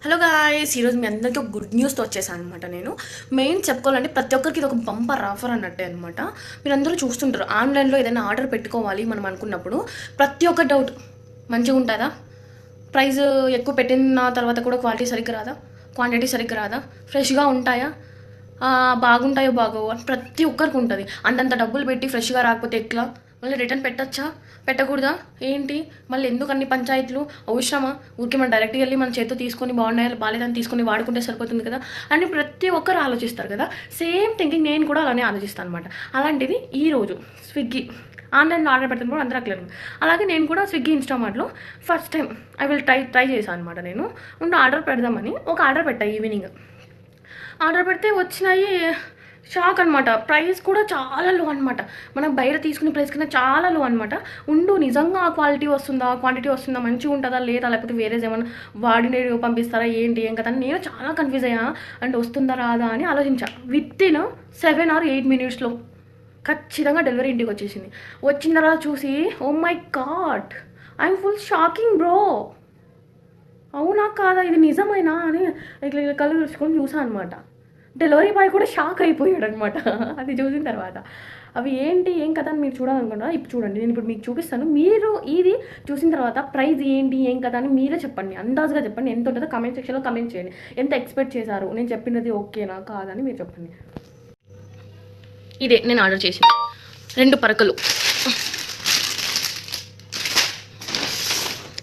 Hello guys, ఈరోజు మీ అందరికీ ఒక గుడ్ న్యూస్తో వచ్చేసాను అనమాట. నేను మెయిన్ చెప్పుకోవాలంటే ప్రతి ఒక్కరికి ఇది ఒక బంపర్ ఆఫర్ అన్నట్టే అనమాట. మీరు అందరూ చూస్తుంటారు ఆన్లైన్లో ఏదైనా ఆర్డర్ పెట్టుకోవాలి మనం అనుకున్నప్పుడు ప్రతి ఒక్క డౌట్ మంచిగా ఉంటుందా, ప్రైస్ ఎక్కువ పెట్టిన తర్వాత కూడా క్వాలిటీ సరిగ్గా రాదా, క్వాంటిటీ సరిగ్గా రాదా, ఫ్రెష్గా ఉంటాయా, బాగుంటాయో బాగోవు అని ప్రతి ఒక్కరికి ఉంటుంది. అంతంత డబ్బులు పెట్టి ఫ్రెష్గా రాకపోతే ఎట్లా, మళ్ళీ రిటర్న్ పెట్టచ్చా పెట్టకూడదా ఏంటి, మళ్ళీ ఎందుకు అన్ని పంచాయతీలు అవసరమా, ఊరికి మనం డైరెక్ట్గా వెళ్ళి మన చేతితో తీసుకొని బాగున్నాయా బాగాలేదని తీసుకొని వాడుకుంటే సరిపోతుంది కదా అని ప్రతి ఒక్కరు ఆలోచిస్తారు కదా. సేమ్ థింకింగ్ నేను కూడా అలానే ఆలోచిస్తాను అనమాట. అలాంటిది ఈరోజు స్విగ్గీ ఆన్లైన్లో ఆర్డర్ పెడుతున్నప్పుడు అందరూ అట్లా. అలాగే నేను కూడా స్విగ్గీ ఇన్స్టామార్ట్లో first time I will try చేశాను అనమాట. నేను ఆర్డర్ పెడదామని ఒక ఆర్డర్ పెట్టా. ఈవినింగ్ ఆర్డర్ పెడితే వచ్చినాయి, షాక్ అనమాట. ప్రైస్ కూడా చాలా లో అనమాట. మనం బయట తీసుకునే ప్రైస్ కన్నా చాలా లో అనమాట. నిజంగా ఆ క్వాలిటీ వస్తుందా, క్వాంటిటీ వస్తుందా, మంచిగా ఉంటుందా లేదా, లేకపోతే వేరే ఏమైనా వాడినవి పంపిస్తారా ఏంటి ఏం కదా. నేను చాలా కన్ఫ్యూజ్ అయ్యా. అంటే వస్తుందా రాదా అని ఆలోచించా. వితిన్ 7 or 8 minutesలో ఖచ్చితంగా డెలివరీ ఇంటికి వచ్చేసింది. వచ్చిన తర్వాత చూసి oh my god, I'm full shocking bro. అవునా కాదా, ఇది నిజమైనా అని ఇట్లా కళ్ళు చూసుకొని చూసాను అనమాట. డెలివరీ బాయ్ కూడా షాక్ అయిపోయాడు అనమాట అది చూసిన తర్వాత. అవి ఏంటి ఏం కదా అని మీరు చూడాలనుకుంటా. ఇప్పుడు చూడండి, నేను ఇప్పుడు మీకు చూపిస్తాను. మీరు ఇది చూసిన తర్వాత ప్రైస్ ఏంటి ఏం కదా అని మీరే చెప్పండి, అందాజుగా చెప్పండి. ఎంత ఉంటుందో కమెంట్ సెక్షన్లో కమెంట్ చేయండి. ఎంత ఎక్స్పెక్ట్ చేశారు, నేను చెప్పినది ఓకేనా కాదని మీరు చెప్పండి. ఇదే నేను ఆర్డర్ చేసింది 2 పరకలు.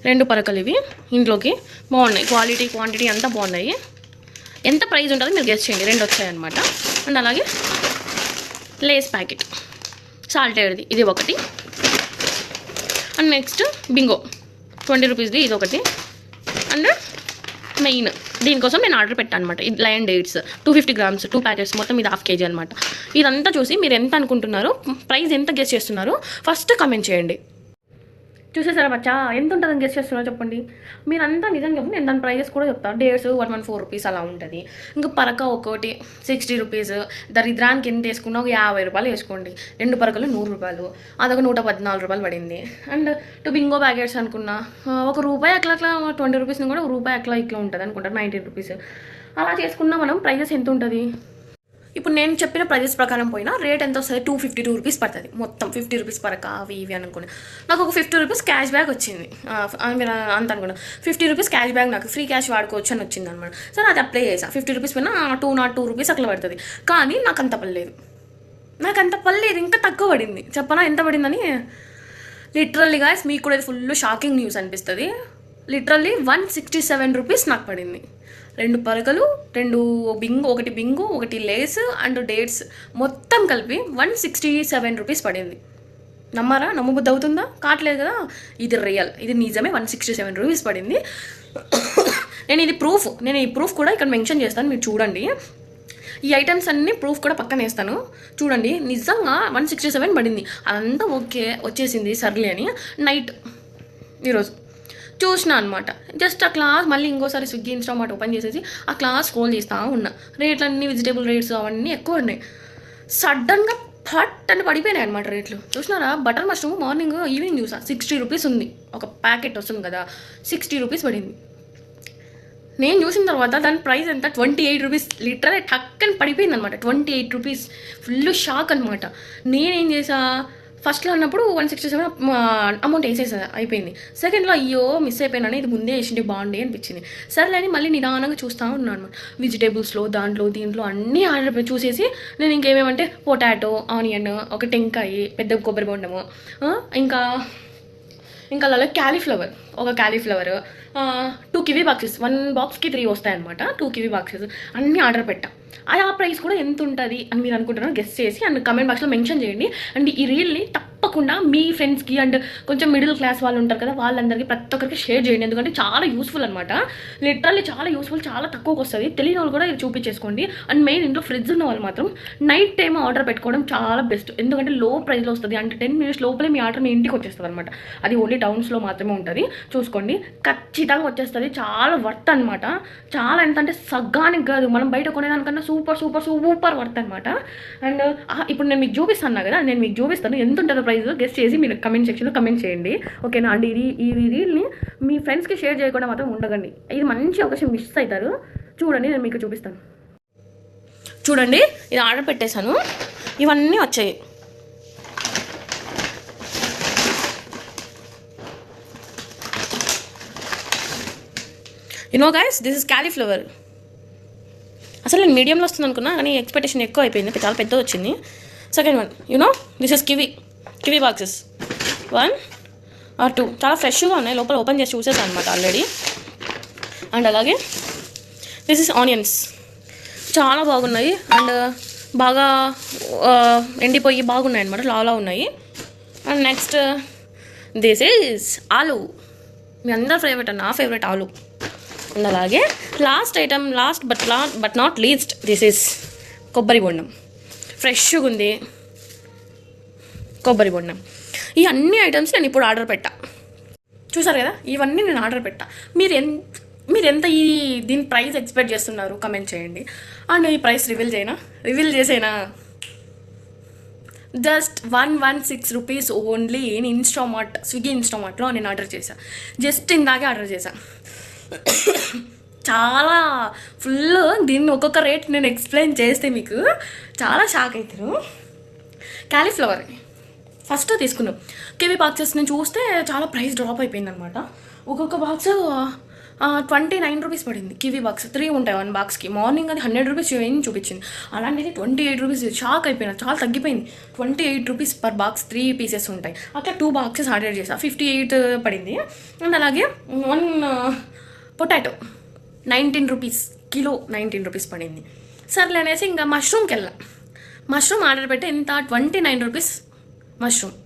2 పరకలు ఇవి. ఇంట్లోకి బాగున్నాయి, క్వాలిటీ క్వాంటిటీ అంతా బాగున్నాయి. ఎంత ప్రైస్ ఉంటుందో మీరు గెస్ చేయండి. 2 వచ్చాయన్నమాట. అండ్ అలాగే లేస్ ప్యాకెట్ సాల్టెడ్ది ఇది ఒకటి. అండ్ నెక్స్ట్ బింగో 20 రూపీస్ది ఇది ఒకటి. అండ్ మెయిన్ దీనికోసం నేను ఆర్డర్ పెట్టాను అనమాట. ఇది లయన్ డేట్స్ 250 grams 2 ప్యాకెట్స్, మొత్తం ఇది 1/2 kg అనమాట. ఇదంతా చూసి మీరు ఎంత అనుకుంటున్నారు, ప్రైస్ ఎంత గెస్ చేస్తున్నారు ఫస్ట్ కమెంట్ చేయండి. చూసేసారా బచ్చా, ఎంత ఉంటుందని గెస్ట్ చేస్తున్నారు చెప్పండి. మీరంతా నిజంగా చెప్పండి. నేను దాని ప్రైజెస్ కూడా చెప్తాను. డేట్స్ 114 రూపీస్ అలా ఉంటుంది. ఇంకా పరక ఒకటి 60 రూపీస్. దరిద్రానికి ఎంత వేసుకున్నా ఒక 50 రూపాయలు వేసుకోండి. 2 పరకలు 100 రూపాయలు, అదొక 114 రూపాయలు పడింది. అండ్ బింగో ప్యాకెట్స్ అనుకున్నా ₹1 అట్లా 20 రూపీస్ కూడా ₹1 అట్లా ఇట్లా ఉంటుంది అనుకుంటారు, 19 రూపీస్. అలా చేసుకున్నా మనం ప్రైజెస్ ఎంత ఉంటుంది. ఇప్పుడు నేను చెప్పిన ప్రైజెస్ ప్రకారం పోయినా రేట్ ఎంత వస్తుంది, 252 రూపీస్ పడుతుంది. మొత్తం 50 రూపీస్ పరక అవి ఇవి అనుకుని నాకు ఒక 50 రూపీస్ క్యాష్ బ్యాక్ వచ్చింది. మీరు అంత అనుకున్నా 50 రూపీస్ క్యాష్ బ్యాక్, నాకు ఫ్రీ క్యాష్ వాడుకోవచ్చు అని వచ్చింది అనమాట. సరే అది అప్లై చేసా. 50 రూపీస్ పైన 202 రూపీస్ అట్లా పడుతుంది. కానీ నాకు అంత పడలేదు, ఇంకా తక్కువ పడింది. చెప్పనా ఎంత పడిందని. లిటరల్లీ గాయ్స్, మీకు కూడా ఇది ఫుల్ షాకింగ్ న్యూస్ అనిపిస్తుంది. లిటరల్లీ 167 రూపీస్ నాకు పడింది. 2 పరకలు, 2 బింగో, ఒకటి బింగో, ఒకటి లేస్ అండ్ డేట్స్ మొత్తం కలిపి 167 రూపీస్ పడింది. నమ్మారా? నమ్మబుద్ధి అవుతుందా? కావట్లేదు కదా. ఇది రియల్, ఇది నిజమే. 167 రూపీస్ పడింది. నేను ఈ ప్రూఫ్ కూడా ఇక్కడ మెన్షన్ చేస్తాను, మీరు చూడండి. ఈ ఐటమ్స్ అన్నీ ప్రూఫ్ కూడా పక్కన వేస్తాను, చూడండి. నిజంగా 167 పడింది. అదంతా ఓకే వచ్చేసింది సర్లే అని నైట్ ఈరోజు చూసిన అనమాట. జస్ట్ ఆ క్లాస్ మళ్ళీ ఇంకోసారి స్విగ్గీ ఇన్స్టామార్ట్ ఓపెన్ చేసేసి ఆ క్లాస్ స్క్రోల్ చేస్తూ ఉన్నా. రేట్లు అన్నీ వెజిటేబుల్ రేట్స్ అవన్నీ ఎక్కువ ఉన్నాయి. సడన్గా ఫట్ అని పడిపోయినాయి అనమాట రేట్లు. చూసినారా? బటర్ మష్రూమ్ ఈవినింగ్ చూసా 60 రూపీస్ ఉంది. ఒక ప్యాకెట్ వస్తుంది కదా, 60 రూపీస్ పడింది. నేను చూసిన తర్వాత దాని ప్రైస్ ఎంత, 28 రూపీస్. లిటరల్ టక్కని పడిపోయింది అనమాట. 28 రూపీస్. ఫుల్ షాక్ అనమాట. నేనేం చేసా, ఫస్ట్లో అన్నప్పుడు 167 అమౌంట్ వేసేసా, అయిపోయింది. సెకండ్లో అయ్యో మిస్ అయిపోయినాను, ఇది ముందే వేసింటే బాగుండే అనిపించింది. సరేలే అని మళ్ళీ నిదానంగా చూస్తూ ఉన్నాను అనమాట. వెజిటేబుల్స్లో దీంట్లో అన్నీ ఆర్డర్ చూసేసి నేను ఇంకేమేమంటే పొటాటో, ఆనియన్, ఒక టెంకాయ, పెద్ద కొబ్బరి బొండము, ఇంకా అలాగే క్యాలీఫ్లవర్ 2 కివీ బాక్సెస్, 1 బాక్స్కి 3 వస్తాయన్నమాట. 2 కివీ బాక్సెస్ అన్నీ ఆర్డర్ పెట్టా. ఆ ప్రైస్ కూడా ఎంత ఉంటుంది అని మీరు అనుకుంటున్నారో గెస్ చేసి అండ్ కమెంట్ బాక్స్లో మెన్షన్ చేయండి. అండ్ ఈ రీల్ని తప్పకుండా మీ ఫ్రెండ్స్కి అండ్ కొంచెం మిడిల్ క్లాస్ వాళ్ళు ఉంటారు కదా, వాళ్ళందరికీ ప్రతి ఒక్కరికి షేర్ చేయండి. ఎందుకంటే చాలా యూస్ఫుల్ అనమాట. లిటరల్లీ చాలా యూస్ఫుల్, చాలా తక్కువకి వస్తుంది. తెలియని వాళ్ళు కూడా ఇది చూపించేసుకోండి. అండ్ మెయిన్ ఇంట్లో ఫ్రిడ్జ్ ఉన్న వాళ్ళు మాత్రం నైట్ టైం ఆర్డర్ పెట్టుకోవడం చాలా బెస్ట్. ఎందుకంటే లో ప్రైస్లో వస్తుంది. అంటే 10 minutes లోపలే మీ ఆర్డర్ మీ ఇంటికి వచ్చేస్తుంది అనమాట. అది ఓన్లీ టౌన్స్లో మాత్రమే ఉంటుంది. చూసుకోండి, ఖచ్చితంగా వచ్చేస్తుంది. చాలా వర్త్ అనమాట. చాలా ఎంత అంటే సగ్గానికి కాదు, మనం బయట కొనేదానికన్నా అంటే సూపర్ సూపర్ సూపర్ వర్త్ అనమాట. అండ్ ఇప్పుడు నేను మీకు చూపిస్తాను కదా, నేను మీకు చూపిస్తాను ఎంత ఉంటుందో ప్రైస్ గెస్ట్ చేసి మీరు కమెంట్ సెక్షన్లో కమెంట్ చేయండి, ఓకేనా అండి. ఈ రీల్ని మీ ఫ్రెండ్స్కి షేర్ చేయకుండా మాత్రం ఉండకండి, ఇది మంచి అవకాశం మిస్ అవుతారు. చూడండి నేను మీకు చూపిస్తాను. చూడండి ఇది ఆర్డర్ పెట్టేశాను, ఇవన్నీ వచ్చాయి. You know guys, this is cauliflower. అసలు నేను మీడియంలో వస్తుంది అనుకున్నా, కానీ ఎక్స్పెక్టేషన్ ఎక్కువ అయిపోయింది, చాలా పెద్దది వచ్చింది. Second one, you know this is kiwi boxes 1 or 2, చాలా ఫ్రెష్గా ఉన్నాయి, లోపల ఓపెన్ చేసి చూసేసాను అనమాట ఆల్రెడీ. అండ్ అలాగే దిస్ ఇస్ ఆనియన్స్, చాలా బాగున్నాయి అండ్ బాగా ఎండిపోయి బాగున్నాయి అనమాట, లాలా ఉన్నాయి. అండ్ నెక్స్ట్ దిస్ ఈజ్ ఆలు, మీ అందరి ఫేవరెట్ అన్న, నా ఫేవరెట్ ఆలు. అండ్ అలాగే last item, last but not least, this is కొబ్బరి బొండం, ఫ్రెష్గా ఉంది కొబ్బరి బొండం. ఈ అన్ని ఐటమ్స్ నేను ఇప్పుడు ఆర్డర్ పెట్టా, చూసారు కదా, ఇవన్నీ నేను ఆర్డర్ పెట్టా. మీరు ఎంత దీని ప్రైస్ ఎక్స్పెక్ట్ చేస్తున్నారు కమెంట్ చేయండి. అండ్ ఈ ప్రైస్ రివీల్ చేసేనా just 116 rupees only in Instamart, Swiggy ఇన్స్టామార్ట్లో నేను ఆర్డర్ చేశాను, జస్ట్ ఇందాకే ఆర్డర్ చేశాను. చాలా ఫుల్, దీన్ని ఒక్కొక్క రేట్ నేను ఎక్స్ప్లెయిన్ చేస్తే మీకు చాలా షాక్ అవుతారు. క్యాలీఫ్లవర్ ఫస్ట్ తీసుకున్నాం, కివీ బాక్సెస్ నేను చూస్తే చాలా ప్రైస్ డ్రాప్ అయిపోయింది అనమాట. ఒక్కొక్క బాక్స్ 29 రూపీస్ పడింది. కివీ బాక్స్ 3 ఉంటాయి 1 బాక్స్కి. మార్నింగ్ అది 100 రూపీస్ చూపించింది, అలాంటిది 28 రూపీస్. షాక్ అయిపోయినా, చాలా తగ్గిపోయింది. 28 రూపీస్ పర్ బాక్స్, 3 పీసెస్ ఉంటాయి. అట్లా 2 బాక్సెస్ ఆర్డర్ చేసా, 58 పడింది. అండ్ అలాగే 1 పొటాటో 19 రూపీస్ కిలో, 19 రూపీస్ పడింది. సర్లే అనేసి ఇంకా మష్రూమ్కి వెళ్ళా. మష్రూమ్ ఆర్డర్ పెట్టి ఎంత 29 రూపీస్ మష్రూమ్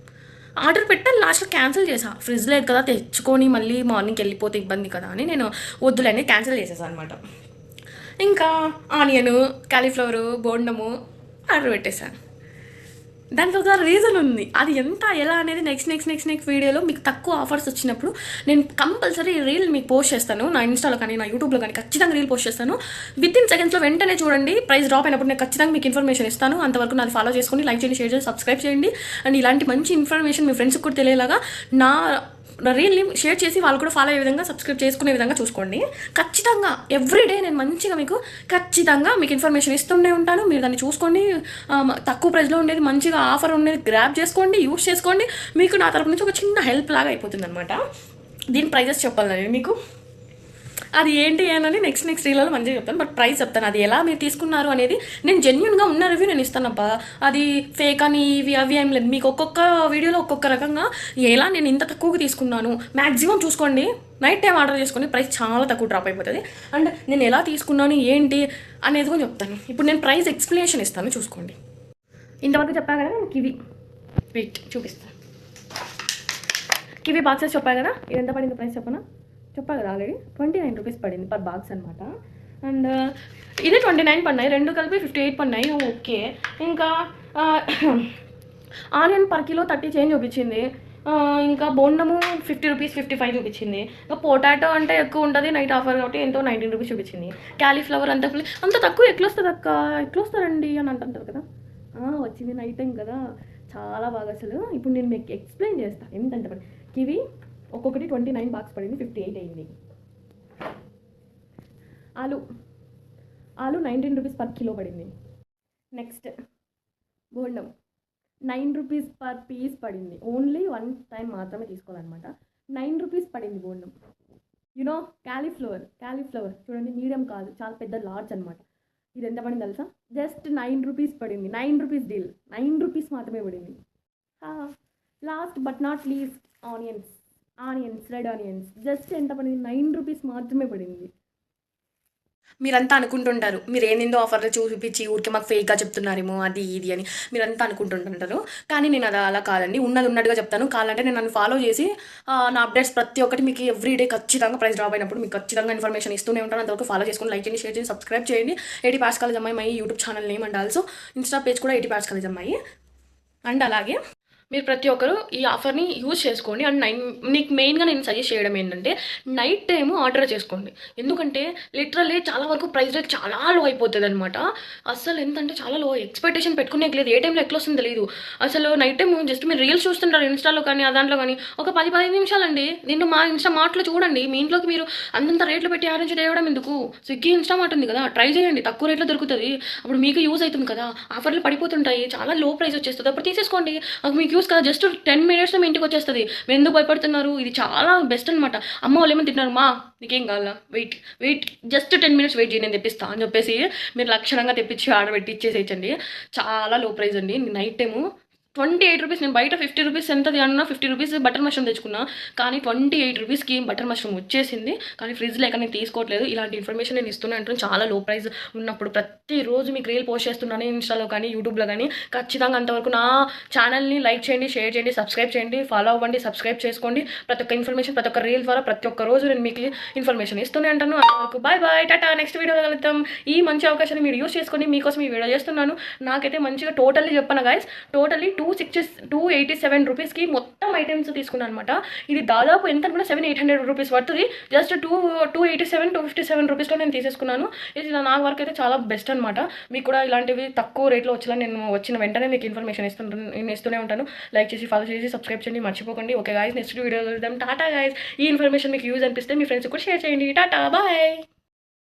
ఆర్డర్ పెట్టి లాస్ట్లో క్యాన్సిల్ చేసా. ఫ్రిడ్జ్ లేదు కదా, తెచ్చుకొని మళ్ళీ మార్నింగ్కి వెళ్ళిపోతే ఇబ్బంది కదా అని నేను వద్దులని క్యాన్సిల్ చేసేసాను అనమాట. ఇంకా ఆనియను, కాలీఫ్లవరు, బోండము ఆర్డర్ పెట్టేశాను. దానికి ఒక రీజన్ ఉంది, అది ఎంత ఎలా అనేది నెక్స్ట్ వీడియోలో మీకు తక్కువ ఆఫర్స్ వచ్చినప్పుడు నేను కంపల్సరీ రీల్ మీకు పోస్ట్ చేస్తాను. నా ఇన్స్టాలో కానీ నా యూట్యూబ్లో కానీ ఖచ్చితంగా రీల్ పోస్ట్ చేస్తాను. వితిన్ సెకండ్స్లో వెంటనే చూడండి, ప్రైస్ డ్రాప్ అయినప్పుడు నేను ఖచ్చితంగా మీకు ఇన్ఫర్మేషన్ ఇస్తాను. అంతవరకు నాది ఫాలో చేసుకొని లైక్ చేయండి, షేర్ చేయండి, సబ్స్క్రైబ్ చేయండి. అండ్ ఇలాంటి మంచి ఇన్ఫర్మేషన్ మీ ఫ్రెండ్స్కి కూడా తెలియలాగా నా రీల్ని షేర్ చేసి వాళ్ళు కూడా ఫాలో అయ్యే విధంగా, సబ్స్క్రైబ్ చేసుకునే విధంగా చూసుకోండి. ఖచ్చితంగా ఎవ్రీడే నేను మంచిగా మీకు ఖచ్చితంగా మీకు ఇన్ఫర్మేషన్ ఇస్తూనే ఉంటాను. మీరు దాన్ని చూసుకోండి, తక్కువ ప్రైస్లో ఉండేది మంచిగా ఆఫర్ ఉండేది గ్రాప్ చేసుకోండి, యూస్ చేసుకోండి. మీకు నా తరపు నుంచి ఒక చిన్న హెల్ప్ లాగా అయిపోతుంది అనమాట. దీని ప్రైజెస్ చెప్పాలి నేను మీకు, అది ఏంటి అని నెక్స్ట్ రీల్లో మంచిగా చెప్తాను. బట్ ప్రైస్ చెప్తాను, అది ఎలా మీరు తీసుకున్నారు అనేది నేను జెన్యున్గా ఉన్న రివ్యూ నేను ఇస్తానబ్బా. అది ఫేక్ అని ఇవి అవి ఏం లేదు. మీకు ఒక్కొక్క వీడియోలో ఒక్కొక్క రకంగా ఎలా నేను ఇంత తక్కువగా తీసుకున్నాను మ్యాక్సిమం చూసుకోండి. నైట్ టైం ఆర్డర్ చేసుకొని ప్రైస్ చాలా తక్కువ డ్రాప్ అయిపోతుంది. అండ్ నేను ఎలా తీసుకున్నాను ఏంటి అనేది కూడా చెప్తాను. ఇప్పుడు నేను ప్రైస్ ఎక్స్ప్లెనేషన్ ఇస్తాను, చూసుకోండి. ఇంతవరకు చెప్పాను కదా నేను కివీ, వెయిట్ చూపిస్తాను. కివీ బాక్సెస్ చెప్పాను కదా, ఇది ఎంత పడింది ప్రైస్ చెప్పా కదా ఆల్రెడీ. 29 రూపీస్ పడింది పర్ బాక్స్ అనమాట. అండ్ ఇది 29 పడినాయి, 2 కలిపి 58 పడినాయి. ఓకే, ఇంకా ఆనియన్ పర్ కిలో 30 చేంజ్ చూపించింది. ఇంకా బోండము 50 రూపీస్ 55 చూపించింది. ఇంకా పొటాటో అంటే ఎక్కువ ఉంటుంది, నైట్ ఆఫర్ కాబట్టి ఎంతో 19 రూపీస్ చూపించింది. క్యాలీఫ్లవర్ అంత తక్కువ ఎట్లా వస్తారండి అని అంటుంటారు కదా. వచ్చింది నైట్ టైం కదా, చాలా బాగా. అసలు ఇప్పుడు నేను మీకు ఎక్స్ప్లెయిన్ చేస్తాను ఎంత పడి. కివీ ఒక్కొక్కటి 29 బాక్స్ పడింది, 58 అయింది. ఆలు 19 రూపీస్ పర్ కిలో పడింది. నెక్స్ట్ బోండం 9 రూపీస్ పర్ పీస్ పడింది. ఓన్లీ 1 టైం మాత్రమే తీసుకోవాలన్నమాట. 9 రూపీస్ పడింది బోండం. యూనో క్యాలీఫ్లవర్ చూడండి, మీడియం కాదు, చాలా పెద్ద లార్జ్ అనమాట. ఇది ఎంత పడింది తెలుసా, జస్ట్ 9 రూపీస్ పడింది. 9 రూపీస్ డీల్, 9 రూపీస్ మాత్రమే పడింది. Last but not least red onions just ఎంత పడింది, 9 రూపీస్ మాత్రమే పడింది. మీరంతా అనుకుంటుంటారు మీరు ఏందో ఆఫర్లు చూపించి ఊరికి మాకు ఫేక్గా చెప్తున్నారేమో అది ఇది అని మీరంతా అనుకుంటుంటారు. కానీ నేను అది అలా కాదండి, ఉన్నట్టుగా చెప్తాను. కావాలంటే నేను నన్ను ఫాలో చేసి నా అప్డేట్స్ ప్రతి ఒక్కటి మీకు ఎవ్రీడే ఖచ్చితంగా ప్రైస్ డ్రాప్ అయినప్పుడు మీకు ఖచ్చితంగా ఇన్ఫర్మేషన్ ఇస్తూనే ఉంటాను. అంతవరకు ఫాలో చేసుకుని లైక్ చేయండి, షేర్ చేయండి, సబ్స్క్రైబ్ చేయండి. 80 Paths College అమ్మాయి my YouTube channel name and also Insta page కూడా 80 Paths College అమ్మాయి. అండ్ అలాగే మీరు ప్రతి ఒక్కరు ఈ ఆఫర్ని యూజ్ చేసుకోండి. అండ్ నీకు మెయిన్గా నేను సజెస్ట్ చేయడం ఏంటంటే నైట్ టైము ఆర్డర్ చేసుకోండి. ఎందుకంటే లిటరల్లీ చాలా వరకు ప్రైస్ రేట్ చాలా లో అయిపోతుంది అనమాట. అసలు ఎంతంటే చాలా లో, ఎక్స్పెక్టేషన్ పెట్టుకునే లేదు, ఏ టైంలో ఎట్లా వస్తుందో తెలియదు. అసలు నైట్ టైం జస్ట్ మీరు రీల్స్ చూస్తుంటారు ఇన్స్టాలో కానీ ఆ దాంట్లో కానీ, ఒక 10-15 నిమిషాలండి. దీంట్లో మా ఇన్స్టా మార్ట్లో చూడండి, మీ ఇంట్లోకి మీరు అంతంత రేట్లు పెట్టి ఆరెంజ్ తేవడం ఎందుకు? స్విగ్గీ ఇన్స్టా మార్ట్ ఉంది కదా, ట్రై చేయండి, తక్కువ రేట్లో దొరుకుతుంది. అప్పుడు మీకు యూజ్ అవుతుంది కదా, ఆఫర్లు పడిపోతుంటాయి, చాలా లో ప్రైస్ వచ్చేస్తుంది, అప్పుడు తీసేసుకోండి. మీకు యూస్ కదా, జస్ట్ 10 మినిట్స్లో మీ ఇంటికి వచ్చేస్తుంది. మీరు ఎందుకు భయపడుతున్నారు? ఇది చాలా బెస్ట్ అనమాట. అమ్మ వాళ్ళు ఏమని తింటున్నారు, మా నీకేం కావాలా, వెయిట్ జస్ట్ 10 మినిట్స్ వెయిట్ చేయి, నేను తెప్పిస్తా అని చెప్పేసి మీరు లక్షణంగా తెప్పించి ఆర్డర్ పెట్టి ఇచ్చేసేయచ్చండి. చాలా లో ప్రైస్ అండి. Night time 28 rupees. నేను బయట 50 రూపీస్ ఎంతది అన్నా 50 రూపీస్ బటర్ మష్రూమ్ తెచ్చుకున్నా, కానీ 28 రూపీస్కి బటర్ మష్రూమ్ వచ్చేసింది. కానీ ఫ్రిడ్జ్ లేక నేను తీసుకోవట్లేదు. ఇలాంటి ఇన్ఫర్మేషన్ నేను ఇస్తూనే అంటాను, చాలా లో ప్రైస్ ఉన్నప్పుడు. ప్రతిరోజు మీకు రీల్ పోస్ట్ చేస్తున్నాను ఇన్స్టాలో కానీ యూట్యూబ్లో కానీ. ఖచ్చితంగా అంతవరకు నా ఛానల్ని లైక్ చేయండి, షేర్ చేయండి, సబ్స్క్రైబ్ చేయండి, ఫాలో అవ్వండి, సబ్స్క్రైబ్ చేసుకోండి. ప్రతి ఒక్క ఇన్ఫర్మేషన్, ప్రతి ఒక్క రీల్ ద్వారా ప్రతి ఒక్క రోజు నేను మీకు ఇన్ఫర్మేషన్ ఇస్తూనే అంటాను. అంతవరకు బాయ్ బాయ్, టాటా. నెక్స్ట్ వీడియోలో కలుద్దాం. ఈ మంచి అవకాశాన్ని మీరు యూస్ చేసుకొని మీకోసం ఈ వీడియో చేస్తున్నాను. నాకైతే మంచిగా టోటల్లీ చెప్పాను గైస్, టోటల్లీ 287 రూపీస్కి మొత్తం ఐటమ్స్ తీసుకున్నాను అనమాట. ఇది దాదాపు ఎంత అనుకున్నా 700-800 రూపీస్ పడుతుంది. జస్ట్ 257 రూపీస్లో నేను తీసేసుకున్నాను. ఇది నా వరకు అయితే చాలా బెస్ట్ అనమాట. మీకు కూడా ఇలాంటివి తక్కువ రేట్లో వచ్చేలా నేను వచ్చిన వెంటనే మీకు ఇన్ఫర్మేషన్ ఇస్తూనే ఉంటాను. లైక్ చేసి, ఫాలో చేసి, సబ్స్క్రైబ్ చేయండి, మర్చిపోకండి. ఓకే గాయస్, నెక్స్ట్ వీడియో వెళ్దాం. టాటా గాయస్. ఈ ఇన్ఫర్మేషన్ మీకు యూజ్ అనిపిస్తే మీ ఫ్రెండ్స్ కూడా షేర్ చేయండి. టాటా బాయ్.